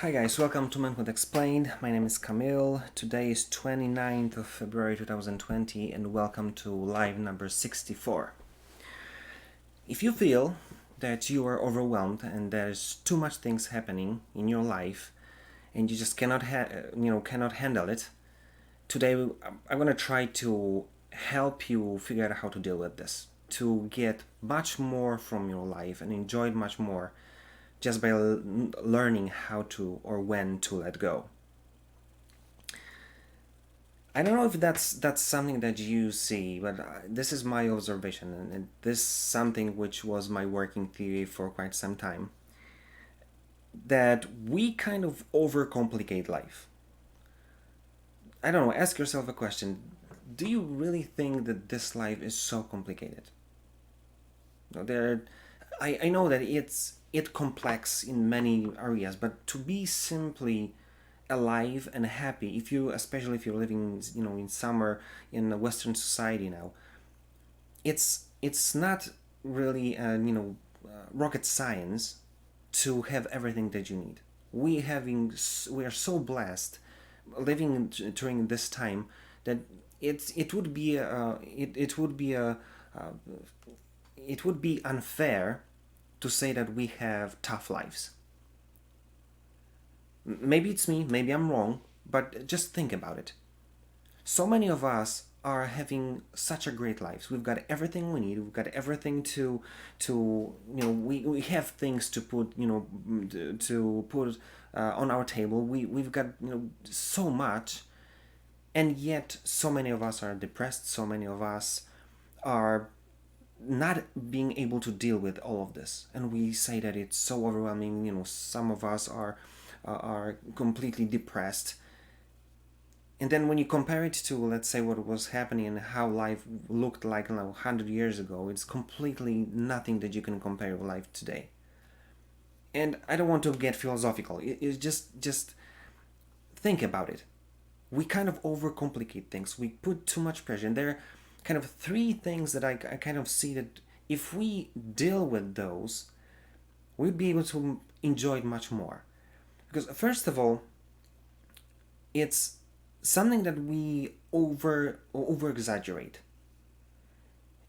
Hi guys, welcome to Manhood Explained. My name is Camille. Today is 29th of February 2020 and welcome to live number 64. If you feel that you are overwhelmed and there's too much things happening in your life and you just cannot handle it, today I'm going to try to help you figure out how to deal with this, to get much more from your life and enjoy it much more just by learning how to or when to let go. I don't know if that's something that you see, but this is my observation, and this is something which was my working theory for quite some time. That we kind of overcomplicate life. I don't know. Ask yourself a question: do you really think that this life is so complicated? No, I know that it complex in many areas, but to be simply alive and happy, if you especially if you're living in somewhere in a Western society now, it's not really rocket science to have everything that you need. We are so blessed living during this time that it would be uh, it would be unfair to say that we have tough lives. Maybe it's me, maybe I'm wrong, but just think about it. So many of us are having such a great lives. We've got everything we need. We've got everything we have things to put to put on our table. We've got so much, and yet so many of us are depressed. So many of us are not being able to deal with all of this, and we say that it's so overwhelming. Some of us are completely depressed, and then when you compare it to, let's say, what was happening and how life looked like 100 years ago, it's completely nothing that you can compare with life today. And I don't want to get philosophical. It's just think about it. We kind of overcomplicate things. We put too much pressure, and there are kind of three things that I kind of see that if we deal with those, we'd be able to enjoy it much more. Because first of all, it's something that we over exaggerate.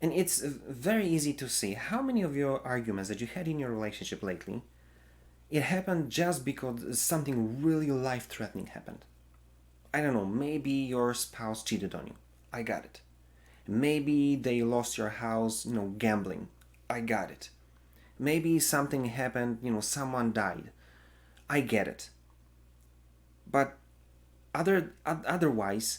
And it's very easy to see how many of your arguments that you had in your relationship lately, it happened just because something really life threatening happened. I don't know, maybe your spouse cheated on you. I got it. Maybe they lost your house, gambling. I got it. Maybe something happened, someone died. I get it. But otherwise,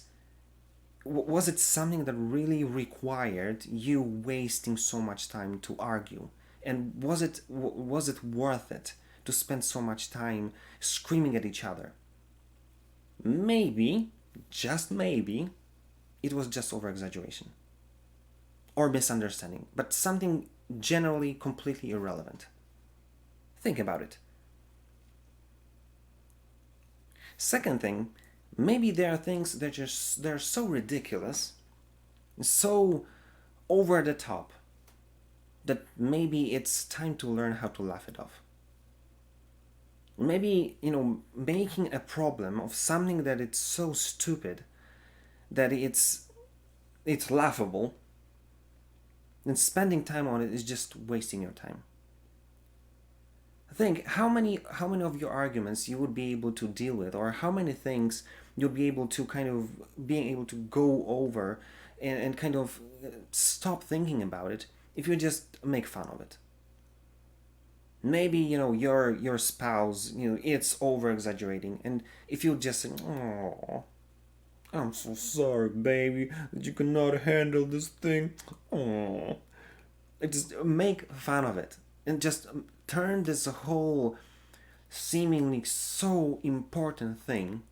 was it something that really required you wasting so much time to argue? And was it worth it to spend so much time screaming at each other? Maybe, just maybe, it was just over exaggeration or misunderstanding, but something generally completely irrelevant. Think about it. Second thing, maybe there are things that they're so ridiculous, so over the top, that maybe it's time to learn how to laugh it off. Maybe, making a problem of something that it's so stupid that it's laughable, and spending time on it is just wasting your time. Think how many of your arguments you would be able to deal with, or how many things you'll be able to kind of being able to go over and kind of stop thinking about it if you just make fun of it. Maybe your spouse, it's over exaggerating, and if you just say, "Oh, I'm so sorry, baby, that you cannot handle this thing," oh, just make fun of it and just turn this whole seemingly so important thing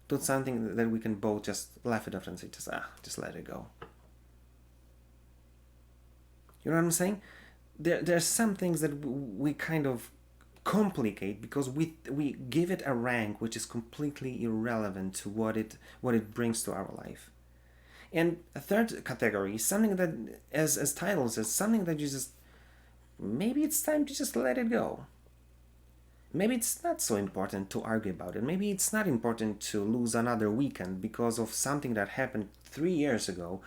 to something that we can both just laugh it off and say, just let it go. You know what I'm saying? There's some things that we kind of complicate because we give it a rank which is completely irrelevant to what it brings to our life. And a third category is something that, as title says, something that you just maybe it's time to just let it go. maybe it's not so important to argue about it. Maybe it's not important to lose another weekend because of something that happened 3 years ago,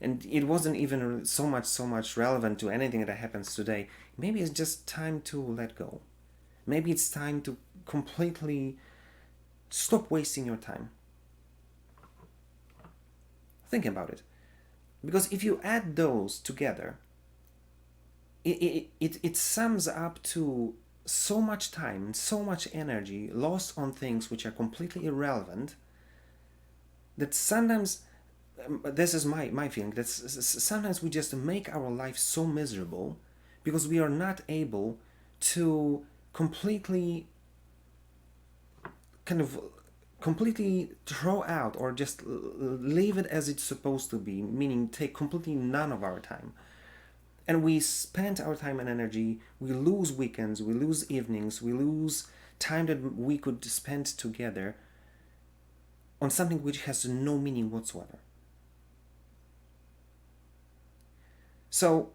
and it wasn't even so much relevant to anything that happens today. Maybe it's just time to let go. Maybe it's time to completely stop wasting your time. Think about it. Because if you add those together, it sums up to so much time and so much energy lost on things which are completely irrelevant that sometimes, this is my feeling, that sometimes we just make our life so miserable because we are not able to completely kind of completely throw out or just leave it as it's supposed to be, meaning take completely none of our time. And we spend our time and energy, we lose weekends, we lose evenings, we lose time that we could spend together on something which has no meaning whatsoever. So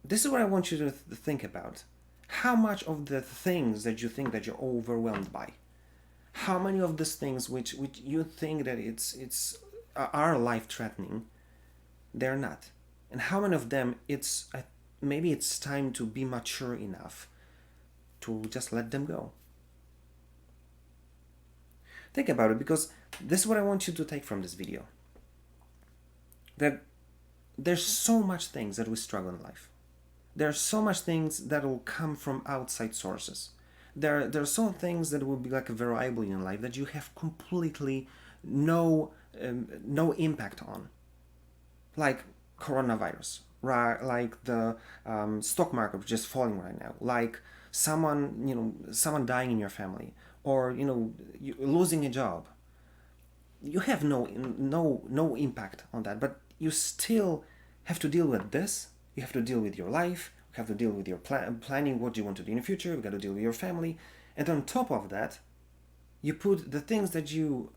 this is what I want you to think about. How much of the things that you think that you're overwhelmed by, how many of these things which you think that it's are life threatening, they're not, and how many of them it's maybe it's time to be mature enough to just let them go. Think about it, because this is what I want you to take from this video. That there's so much things that we struggle in life. There are so much things that will come from outside sources. There are some things that will be like a variable in life that you have completely no impact on, like coronavirus, right? Like the stock market just falling right now, like someone dying in your family, or you losing a job. You have no impact on that, but you still have to deal with this. You have to deal with your life. You have to deal with your planning what you want to do in the future. You got to deal with your family, and on top of that, you put the things that you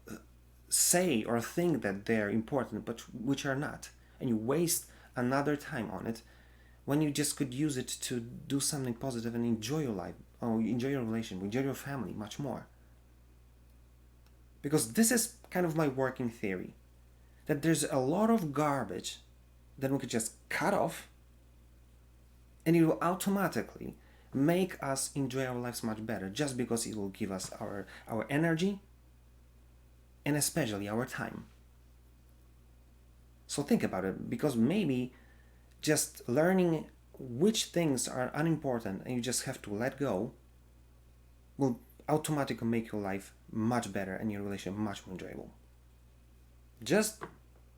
say or think that they're important, but which are not, and you waste another time on it when you just could use it to do something positive and enjoy your life, or enjoy your relation, enjoy your family much more. Because this is kind of my working theory, that there's a lot of garbage that we could just cut off, and it will automatically make us enjoy our lives much better, just because it will give us our energy and especially our time. So think about it, because maybe just learning which things are unimportant and you just have to let go will automatically make your life much better and your relationship much more enjoyable. Just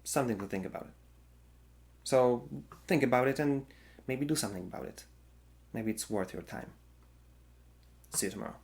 something to think about. So think about it and maybe do something about it. Maybe it's worth your time. See you tomorrow.